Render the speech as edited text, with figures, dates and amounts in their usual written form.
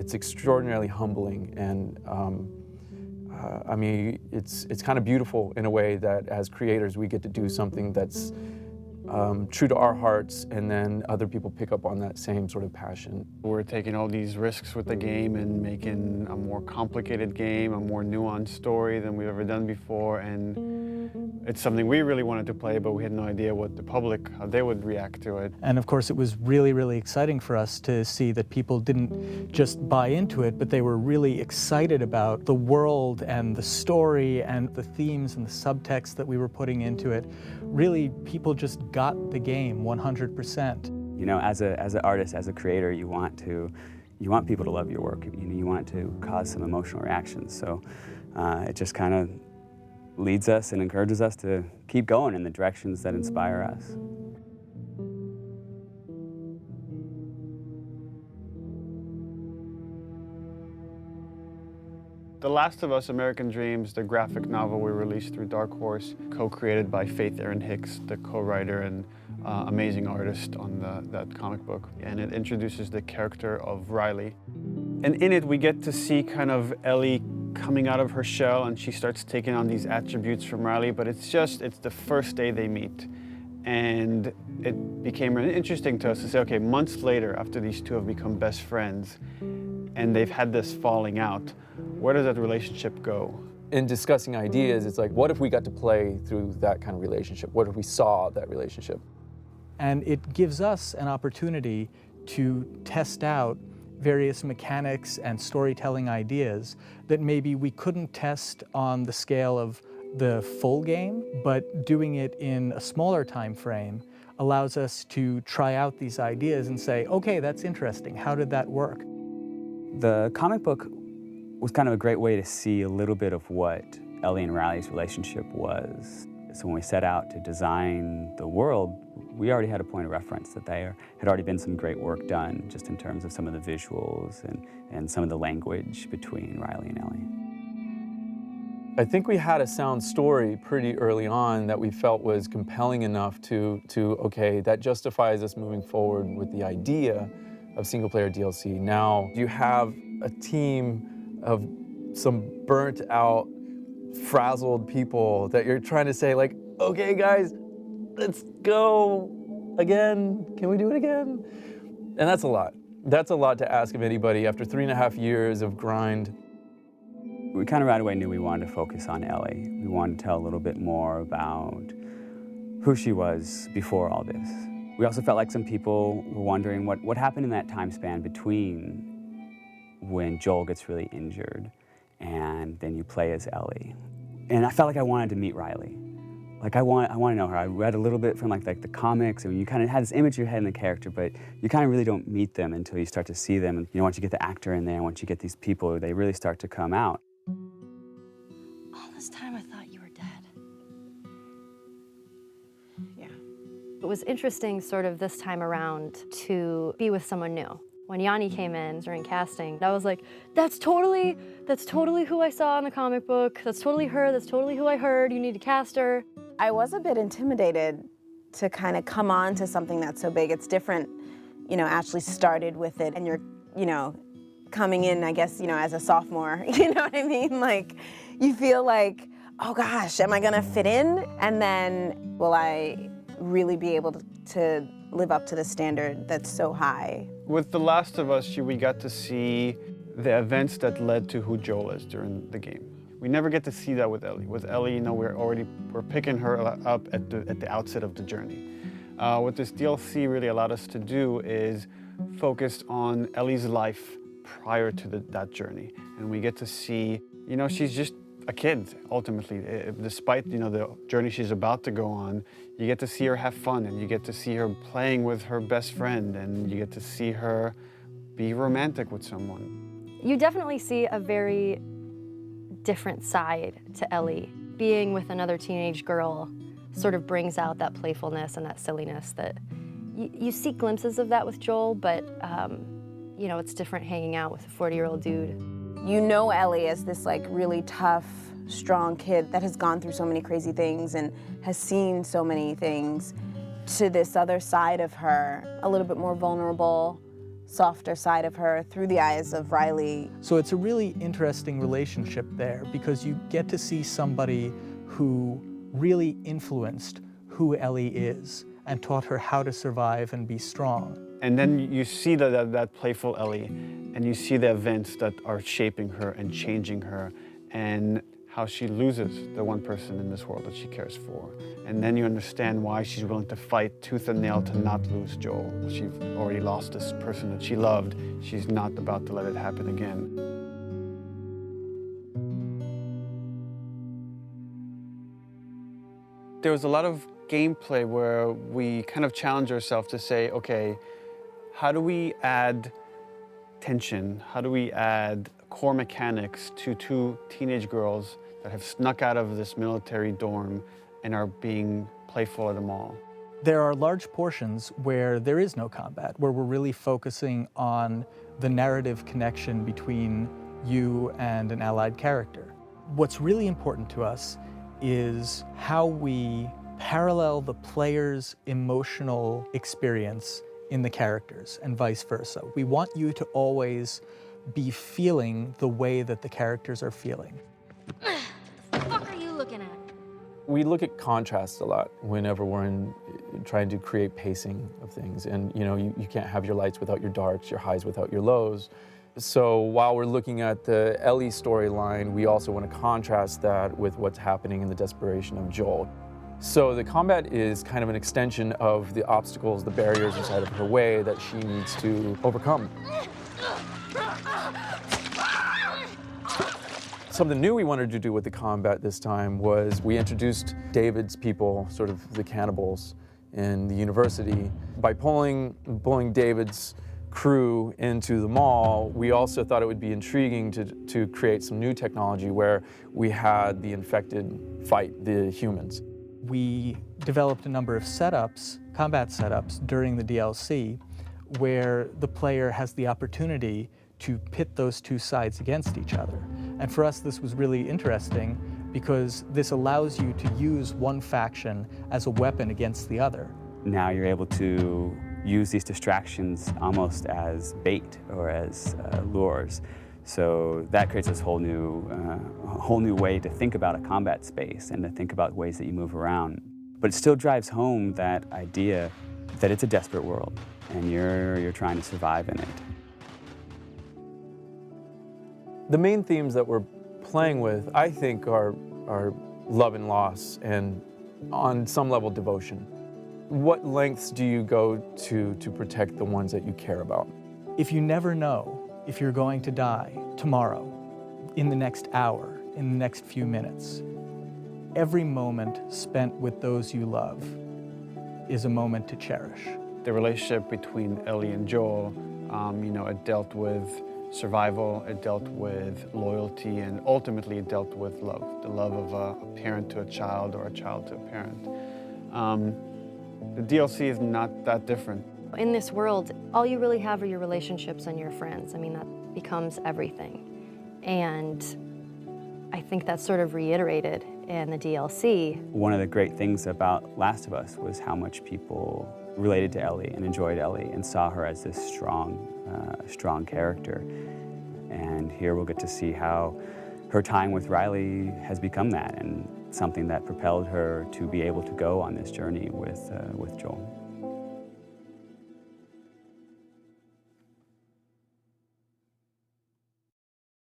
it's extraordinarily humbling, and I mean, it's kind of beautiful in a way that as creators we get to do something that's true to our hearts, and then other people pick up on that same sort of passion. We're taking all these risks with the game and making a more complicated game, a more nuanced story than we've ever done before, and it's something we really wanted to play, but we had no idea what the public, how they would react to it. And of course it was really, really exciting for us to see that people didn't just buy into it, but they were really excited about the world and the story and the themes and the subtext that we were putting into it. Really, people just got the game 100%. You know, as an artist, as a creator, you want people to love your work. You want it to cause some emotional reactions. So it just kind of leads us and encourages us to keep going in the directions that inspire us. The Last of Us: American Dreams, the graphic novel we released through Dark Horse, co-created by Faith Erin Hicks, the co-writer and amazing artist on that comic book. And it introduces the character of Riley. And in it we get to see kind of Ellie coming out of her shell, and she starts taking on these attributes from Riley, but it's the first day they meet. And it became really interesting to us to say, okay, months later, after these two have become best friends, and they've had this falling out, where does that relationship go? In discussing ideas, it's like, what if we got to play through that kind of relationship? What if we saw that relationship? And it gives us an opportunity to test out various mechanics and storytelling ideas that maybe we couldn't test on the scale of the full game, but doing it in a smaller time frame allows us to try out these ideas and say, okay, that's interesting. How did that work? The comic book was kind of a great way to see a little bit of what Ellie and Riley's relationship was. So when we set out to design the world, we already had a point of reference that there had already been some great work done just in terms of some of the visuals and some of the language between Riley and Ellie. I think we had a sound story pretty early on that we felt was compelling enough to okay, that justifies us moving forward with the idea of single-player DLC. Now you have a team of some burnt-out, frazzled people that you're trying to say, like, okay, guys, let's go again. Can we do it again? And that's a lot. That's a lot to ask of anybody after 3.5 years of grind. We kind of right away knew we wanted to focus on Ellie. We wanted to tell a little bit more about who she was before all this. We also felt like some people were wondering what happened in that time span between when Joel gets really injured and then you play as Ellie. And I felt like I wanted to meet Riley. Like I want to know her. I read a little bit from like the comics, and you kind of had this image in your head in the character, but you kind of really don't meet them until you start to see them. And once you get the actor in there, once you get these people, they really start to come out. All this time I thought you were dead. Yeah. It was interesting sort of this time around to be with someone new. When Yanni came in during casting, I was like, that's totally who I saw in the comic book. That's totally her, that's totally who I heard. You need to cast her. I was a bit intimidated to kind of come on to something that's so big. It's different, Ashley started with it and you're, coming in, I guess, as a sophomore, you know what I mean? Like, you feel like, oh gosh, am I gonna fit in? And then, will I really be able to live up to the standard that's so high? With The Last of Us, we got to see the events that led to who Joel is during the game. We never get to see that with Ellie. With Ellie, we're picking her up at the outset of the journey. What this DLC really allowed us to do is focus on Ellie's life prior to that journey. And we get to see, she's just a kid, ultimately. Despite, the journey she's about to go on, you get to see her have fun, and you get to see her playing with her best friend, and you get to see her be romantic with someone. You definitely see a very different side to Ellie. Being with another teenage girl sort of brings out that playfulness and that silliness that you see glimpses of that with Joel, but it's different hanging out with a 40-year-old dude. You know Ellie as this really tough, strong kid that has gone through so many crazy things and has seen so many things, to this other side of her, a little bit more vulnerable, softer side of her through the eyes of Riley. So it's a really interesting relationship there because you get to see somebody who really influenced who Ellie is and taught her how to survive and be strong. And then you see that playful Ellie, and you see the events that are shaping her and changing her, and how she loses the one person in this world that she cares for. And then you understand why she's willing to fight tooth and nail to not lose Joel. She's already lost this person that she loved. She's not about to let it happen again. There was a lot of gameplay where we kind of challenge ourselves to say, okay, how do we add tension? How do we add core mechanics to two teenage girls that have snuck out of this military dorm and are being playful at a mall? There are large portions where there is no combat, where we're really focusing on the narrative connection between you and an allied character. What's really important to us is how we parallel the player's emotional experience in the characters and vice versa. We want you to always be feeling the way that the characters are feeling. What the fuck are you looking at? We look at contrast a lot whenever we're trying to create pacing of things. And you can't have your lights without your darks, your highs without your lows. So while we're looking at the Ellie storyline, we also want to contrast that with what's happening in the desperation of Joel. So the combat is kind of an extension of the obstacles, the barriers inside of her way that she needs to overcome. Something new we wanted to do with the combat this time was we introduced David's people, sort of the cannibals in the university. By pulling David's crew into the mall, we also thought it would be intriguing to create some new technology where we had the infected fight the humans. We developed a number of setups, combat setups, during the DLC where the player has the opportunity to pit those two sides against each other. And for us, this was really interesting because this allows you to use one faction as a weapon against the other. Now you're able to use these distractions almost as bait or as lures. So that creates this whole new way to think about a combat space and to think about ways that you move around. But it still drives home that idea that it's a desperate world and you're trying to survive in it. The main themes that we're playing with, I think, are love and loss and, on some level, devotion. What lengths do you go to protect the ones that you care about? If you never know if you're going to die tomorrow, in the next hour, in the next few minutes, every moment spent with those you love is a moment to cherish. The relationship between Ellie and Joel, it dealt with survival, it dealt with loyalty, and ultimately it dealt with love. The love of a parent to a child or a child to a parent. The DLC is not that different. In this world, all you really have are your relationships and your friends. I mean, that becomes everything. And I think that's sort of reiterated in the DLC. One of the great things about Last of Us was how much people related to Ellie and enjoyed Ellie and saw her as this strong character. And here we'll get to see how her time with Riley has become that and something that propelled her to be able to go on this journey with Joel.